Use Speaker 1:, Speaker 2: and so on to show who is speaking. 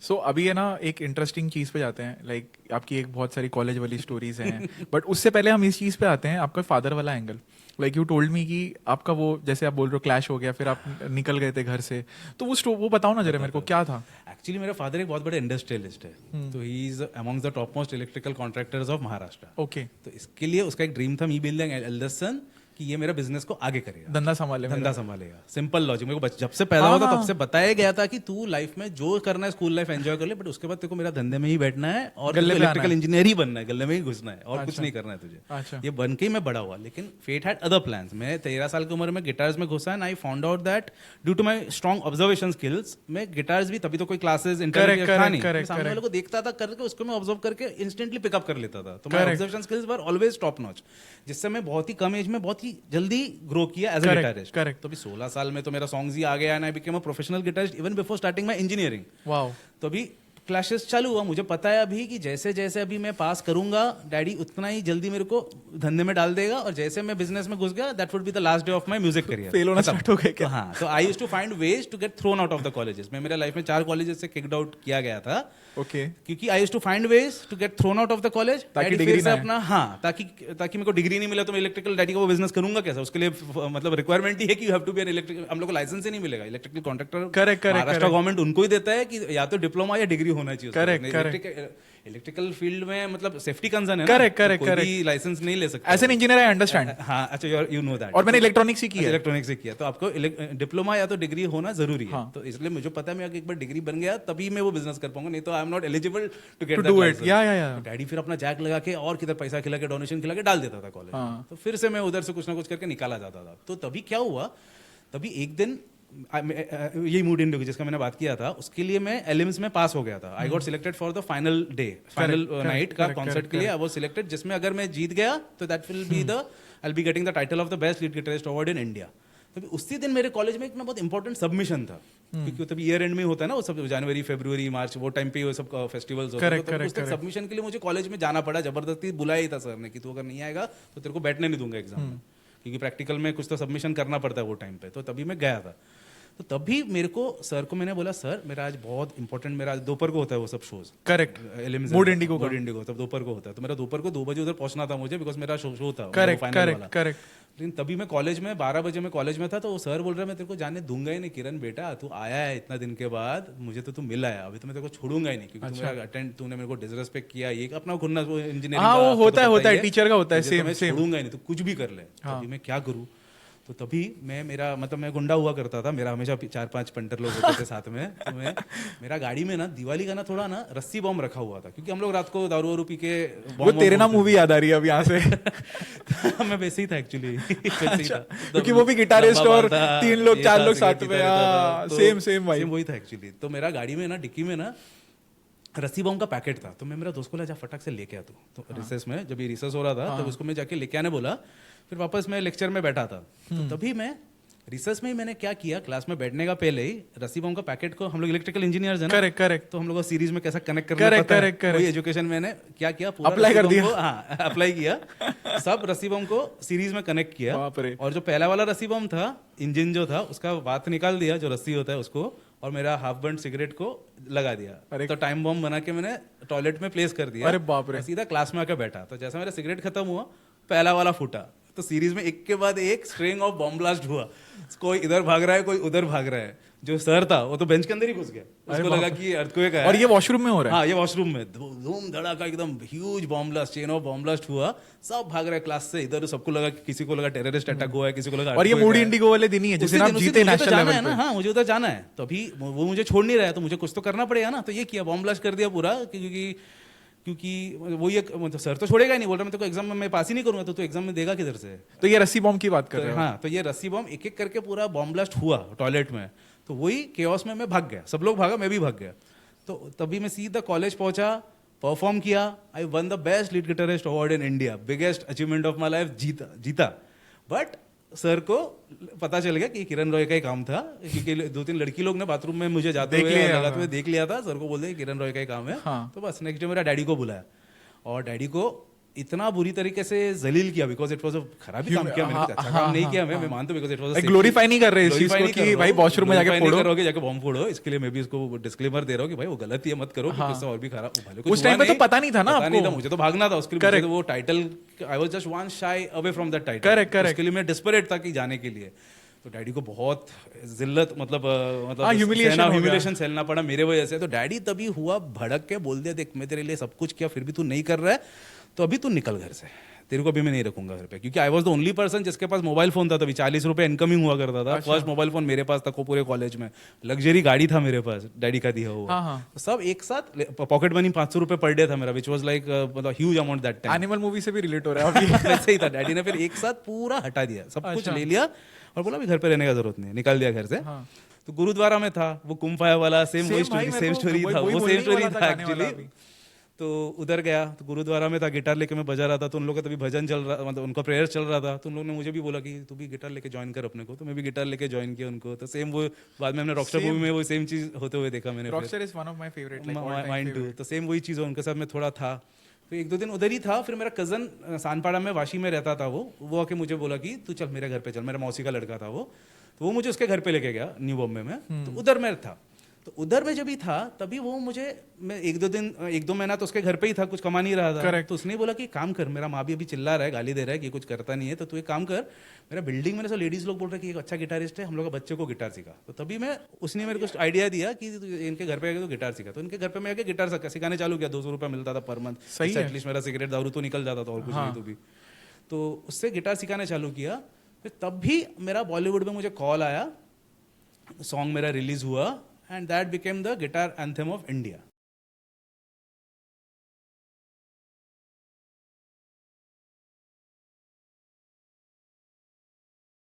Speaker 1: सो अभी है ना एक इंटरेस्टिंग चीज़ पे जाते हैं, लाइक आपकी एक बहुत सारी कॉलेज वाली स्टोरीज हैं, बट उससे पहले हम इस चीज़ पे आते हैं, आपका फादर वाला angle. Like you told me कि आपका वो, जैसे आप बोल रहे हो, क्लैश हो गया, फिर आप निकल गए थे घर से, तो वो बताओ ना जरा मेरे को, क्या था?
Speaker 2: एक्चुअली मेरा फादर एक बहुत बड़े इंडस्ट्रियलिस्ट है, तो he is amongst the top most electrical contractors of Maharashtra.
Speaker 1: Okay.
Speaker 2: तो इसके लिए उसका एक ड्रीम था, मी बिल्डिंग एल्डेस्ट सन, कि ये मेरा बिजनेस को आगे करेगा,
Speaker 1: धंधा संभाले
Speaker 2: धंधा संभालेगा। सिंपल लॉजिक, मेरे को जब से पैदा हुआ था तब से बताया गया था कि तू लाइफ में जो करना है स्कूल लाइफ एंजॉय कर ले, बट उसके बाद तेरे को मेरा धंधे में ही बैठना है और इलेक्ट्रिकल इंजीनियर ही बनना है, गले में ही घुसना है और कुछ नहीं करना है तुझे।
Speaker 1: अच्छा।
Speaker 2: ये बन के ही मैं बड़ा हुआ, लेकिन फेट हैड अदर प्लान्स। मैं 13 साल की उम्र में गिटार्स में घुसा and I found out that due to my strong observation skills, मैं गिटार्स भी, तभी तो कोई क्लासेस इंटरनेट था नहीं, सामने वाले को देखता था करके, उसको मैं ऑब्जर्व करके इंस्टेंटली पिकअप कर लेता था। तो मेरे observation skills were always top notch, जिससे मैं बहुत ही कम एज में बहुत ही जल्दी ग्रो किया एज अ गिटारिस्ट।
Speaker 1: करेक्ट।
Speaker 2: तो अभी 16 साल में तो मेरा सॉन्ग्स ही आ गया and I became a professional guitarist even before starting my engineering.
Speaker 1: Wow.
Speaker 2: तो अभी क्लैशेस चालू हुआ, मुझे पता है अभी कि जैसे जैसे अभी मैं पास करूंगा, डैडी उतना ही जल्दी मेरे को धंधे में डाल देगा, और जैसे मैं बिजनेस में घुस गया, that would be the last day of my music career.
Speaker 1: Fail होना स्टार्ट हो गया क्या?
Speaker 2: हाँ, तो I used to find ways to get thrown out of the colleges. मैं मेरे लाइफ में 4 कॉलेजेस से किक्ड आउट किया गया था।
Speaker 1: ओके।
Speaker 2: क्योंकि I used to find ways to get thrown out of the college,
Speaker 1: ताकि डिग्री ना
Speaker 2: अपना, हाँ, ताकि मेरे को डिग्री नहीं मिला तो मैं इलेक्ट्रिकल डैडी का वो बिजनेस करूंगा कैसा? उसके लिए मतलब रिक्वायरमेंट ही है कि you have to be an electrical, हम लोग को लाइसेंस ही नहीं मिलेगा electrical contractor.
Speaker 1: Correct.
Speaker 2: Maharashtra government उनको ही देता है कि या तो डिप्लोमा या डिग्री होना चाहिए।
Speaker 1: करेक्ट।
Speaker 2: इलेक्ट्रिकल फील्ड में मतलब सेफ्टी कंसर्न है।
Speaker 1: करेक्ट।
Speaker 2: लाइसेंस नहीं ले सकता
Speaker 1: as an engineer I understand.
Speaker 2: हाँ, अच्छा, यू नो दैट।
Speaker 1: और मैंने इलेक्ट्रॉनिक्स ही किया।
Speaker 2: इलेक्ट्रॉनिक्स से किया, तो आपको डिप्लोमा या तो डिग्री होना जरूरी है। तो इसलिए मुझे पता है मैं एक बार डिग्री बन गया तभी मैं वो बिजनेस कर पाऊंगा, नहीं तो I am not eligible to get that licence.
Speaker 1: या
Speaker 2: डैडी फिर अपना जैक लगा के और किधर पैसा खिला के डोनेशन खिला के डाल देता था कॉलेज। तो फिर से मैं उधर से कुछ ना कुछ करके निकाला जाता था। तो तभी क्या हुआ, तभी एक दिन यही मूड इंडियो जिसका मैंने बात किया था, उसके लिए मैं एलिम्स में पास हो गया था। I got selected for the final day, final night का कॉन्सर्ट के लिए आई वाज सिलेक्टेड, जिसमें अगर मैं जीत गया तो that will be the, I will be getting the title of the best lead guitarist award in India. तो उसी दिन मेरे कॉलेज में एक ना बहुत इंपॉर्टेंट सबमिशन था, क्योंकि तभी ईयर एंड में होता है ना वो सब, जनवरी फरवरी मार्च वो टाइम पे वो सब फेस्टिवल्स होते हैं। तो उस तक सबमिशन के लिए मुझे कॉलेज में जाना पड़ा, जबरदस्ती बुलाया ही था सर ने कि तू अगर नहीं आएगा तो तेरे को बैठने नहीं दूंगा एग्जाम में, क्योंकि प्रैक्टिकल में कुछ तो सबमिशन करना पड़ता है वो टाइम पे। तो तभी मैं गया था। तो तभी मेरे को सर को मैंने बोला, सर मेरा आज बहुत इंपॉर्टेंट, मेरा आज दोपहर को होता है वो सब शोज।
Speaker 1: करेक्ट। मूड इंडिगो
Speaker 2: तब दोपहर को होता है, तो मेरा दोपहर को 2 बजे उधर पहुंचना था मुझे, बिकॉज मेरा शो था।
Speaker 1: करेक्ट।
Speaker 2: लेकिन तभी मैं कॉलेज में 12 बजे मैं कॉलेज में था, तो वो सर बोल रहा है मैं तेरे को जाने दूंगा ही नहीं किरण बेटा, तू आया है इतना दिन के बाद, मुझे तो तू मिला है, अभी तो मैं तेरे को छोड़ूंगा ही नहीं, क्योंकि तूने अटेंड, तूने मेरे को डिसरेस्पेक्ट किया, ये अपना खुन्ना इंजीनियरिंग।
Speaker 1: हाँ, वो होता है टीचर का होता है, सेम
Speaker 2: छोड़ूंगा ही नहीं, तू कुछ भी कर ले। अभी मैं क्या करूँ? तो तभी मैं गुंडा हुआ करता था, मेरा हमेशा 4-5 पंटर लोग होते थे साथ में। तो मेरा गाड़ी में ना दिवाली का ना थोड़ा ना रस्सी बॉम्ब रखा हुआ था, क्योंकि हम लोग रात को दारू वारू पी के,
Speaker 1: वो तेरे ना मूवी याद आ रही है अब यहाँ से।
Speaker 2: मैं वैसे ही था एक्चुअली,
Speaker 1: क्योंकि वो भी गिटारिस्ट और 3 लोग 4 लोग साथ में, सेम भाई,
Speaker 2: वही था एक्चुअली। तो मेरा गाड़ी में ना डिक्की में ना रस्सी बॉम्ब का पैकेट था, तो मैं मेरा दोस्त को बोला जा फटाक से लेके आ तू। तो रिसेस में जब ये रिसेस हो रहा था तब उसको मैं जाके लेके आने बोला, फिर वापस मैं लेक्चर में बैठा था। तो तभी मैं रिसर्च में ही मैंने क्या किया, क्लास में बैठने का पहले ही रस्सी बॉम्ब का पैकेट को, हम लोग इलेक्ट्रिकल इंजीनियर्स हैं ना,
Speaker 1: करेक्ट,
Speaker 2: तो हम लोग को सीरीज में कैसा कनेक्ट करना पड़ता है, वही एजुकेशन मैंने क्या किया, पूरा
Speaker 1: अप्लाई कर दिया।
Speaker 2: हाँ, अप्लाई किया, सब रस्सी बॉम्ब को सीरीज में कनेक्ट किया। और जो पहला वाला रस्सी बॉम्ब था, इंजन जो था उसका बात निकाल दिया, जो रस्सी होता है उसको, और मेरा हाफ बर्न सिगरेट को लगा दिया। तो टाइम बॉम्ब बना के मैंने टॉयलेट में प्लेस कर दिया।
Speaker 1: अरे बाप रे।
Speaker 2: सीधा क्लास में आकर बैठा, तो जैसा मेरा सिगरेट खत्म हुआ, पहला वाला फूटा, तो सीरीज में एक के बाद एक स्ट्रिंग ऑफ बॉम्ब ब्लास्ट हुआ। कोई इधर भाग रहा है, कोई उधर भाग रहा है। जो सर था वो तो बेंच के अंदर ही घुस गया, उसको लगा कि अर्थक्वेक है।
Speaker 1: और ये वॉशरूम में हो रहा है?
Speaker 2: हाँ, ये वॉशरूम में धूम धड़ाका एकदम huge bomb blast, chain of bomb blast हुआ, सब भाग रहे हैं क्लास से इधर। सबको लगा, किसी को लगा टेररिस्ट अटैक हुआ है, किसी को लगा।
Speaker 1: और ये मूड इंडिगो वाले दिन ही है जिस दिन आप जीते नेशनल लेवल पे।
Speaker 2: हाँ, मुझे उधर जाना है, तो अभी वो मुझे छोड़ नहीं रहा है, तो मुझे कुछ तो करना पड़ेगा ना। तो ये किया, बॉम्ब ब्लास्ट कर दिया पूरा, क्योंकि वो ये मतलब सर तो छोड़ेगा ही नहीं, बोल रहा मैं तो एग्जाम में मैं पास ही नहीं करूंगा, तो एग्जाम में देगा किधर से।
Speaker 1: तो ये रस्सी बॉम्ब की बात कर रहे हो?
Speaker 2: हाँ, तो ये रस्सी बॉम्ब एक एक करके पूरा बॉम्ब ब्लास्ट हुआ टॉयलेट में, तो वही केओस में मैं भाग गया, सब लोग भागा, मैं भी भाग गया। तो तभी मैं सीधा कॉलेज पहुंचा, परफॉर्म किया, I one the best lead guitarist award in India, biggest achievement of my life, जीता। बट सर को पता चल गया कि किरण रॉय का ही काम था, क्योंकि 2-3 लड़की लोग ने बाथरूम में मुझे जाते हुए लगाते हुए देख लिया था। सर को बोल दिया किरण रॉय का ही काम है। तो बस नेक्स्ट डे मेरा डैडी को बुलाया, और डैडी को इतना बुरी तरीके से जलील किया, बिकॉज इट वाज अ खराब ही काम किया मैंने, कुछ अच्छा काम नहीं किया मैं मानता हूं, बिकॉज इट वाज
Speaker 1: ग्लोरीफाई नहीं कर रहे इस चीज को कि भाई वॉशरूम में जाके फोड़ो,
Speaker 2: करोगे जाके बॉम्ब फोड़ो, इसके लिए मैं भी इसको डिस्क्लेमर दे रहा हूं कि भाई वो गलत ही है, मत करो, क्योंकि उससे और भी खराब। भले
Speaker 1: उस टाइम पे तो पता नहीं था ना आपको,
Speaker 2: नहीं था, मुझे तो भागना था उसके लिए, वो title I was just one shy away from that title, correct, उसके लिए मैं डेस्परेट था कि जाने के लिए। तो डैडी को बहुत जिल्लत मतलब ह्यूमिलिएशन सहना पड़ा मेरे वजह से। तो डैडी तभी हुआ भड़क के, बोल दिया देख मैं तेरे लिए सब कुछ किया फिर भी तू नहीं कर रहा है, तो अभी तू निकल घर से, तेरे को अभी मैं नहीं रखूंगा घर पे। क्योंकि I was the only person जिसके पास मोबाइल फोन था, तभी 40 रुपए इनकमिंग हुआ करता था। फर्स्ट मोबाइल फोन मेरे पास था को पूरे कॉलेज में, लग्जरी गाड़ी था मेरे पास डैडी का दिया हुआ, तो सब एक साथ, पॉकेट मनी 500 रुपए पर डे था मेरा, विच वॉज लाइक मतलब huge amount that time.
Speaker 1: Animal movie से भी रिलेट हो रहा है
Speaker 2: वैसे ही था। डैडी ने फिर एक साथ पूरा हटा दिया, सब कुछ ले लिया और बोला अभी घर पे रहने का जरूरत नहीं, निकाल दिया घर से। तो गुरुद्वारा में था वो कुंफाया वाला, सेम स्टोरी था एक्चुअली। तो उधर गया, तो गुरुद्वारा में था, गिटार लेके मैं बजा रहा था, तो उन लोगों का तभी भजन चल रहा, मतलब उनका प्रेयर चल रहा था, तो उन लोगों ने मुझे भी बोला कि तू भी गिटार लेके ज्वाइन कर अपने को, तो मैं भी गिटार लेके ज्वाइन किया उनको। तो सेम वो बाद में हमने रॉकस्टार मूवी में वो सेम चीज होते हुए देखा मैंने।
Speaker 1: Rockstar is one of my favourite, like
Speaker 2: mine too. तो सेम वही चीज उनके साथ में थोड़ा था। तो 1-2 दिन उधर ही था, फिर मेरा कजन सानपाड़ा में वाशी में रहता था, वो आके मुझे बोला कि तू चल मेरे घर पे चल, मेरा मौसी का लड़का था वो, तो वो मुझे उसके घर पे लेके गया न्यू बॉम्बे में। तो उधर मैं था, तो उधर में जब भी था तभी वो मुझे, मैं 1-2 महीना तो उसके घर पे ही था, कुछ कमा नहीं रहा था। Correct. तो उसने बोला कि काम कर, मेरा माँ भी अभी चिल्ला रहा है, गाली दे रहा है कि कुछ करता नहीं है, तो तू एक काम कर, मेरा बिल्डिंग में सब लेडीज लोग बोल रहे हैं कि एक अच्छा गिटारिस्ट है, हम लोग का बच्चे को गिटार सिखा। तो तभी मैं, उसने मेरे को आइडिया दिया कि इनके घर पे आके तो गिटार सिखा। तो इनके घर पे मैं आके गिटार सिखाने चालू किया, 200 रुपया मिलता था पर मंथ, सही एटलीस्ट मेरा सिगरेट दारू तो निकल जाता था और कुछ नहीं तो भी। तो उससे गिटार सिखाने चालू किया। फिर तब भी मेरा बॉलीवुड में मुझे कॉल आया, सॉन्ग मेरा रिलीज हुआ, and that became the guitar anthem of India.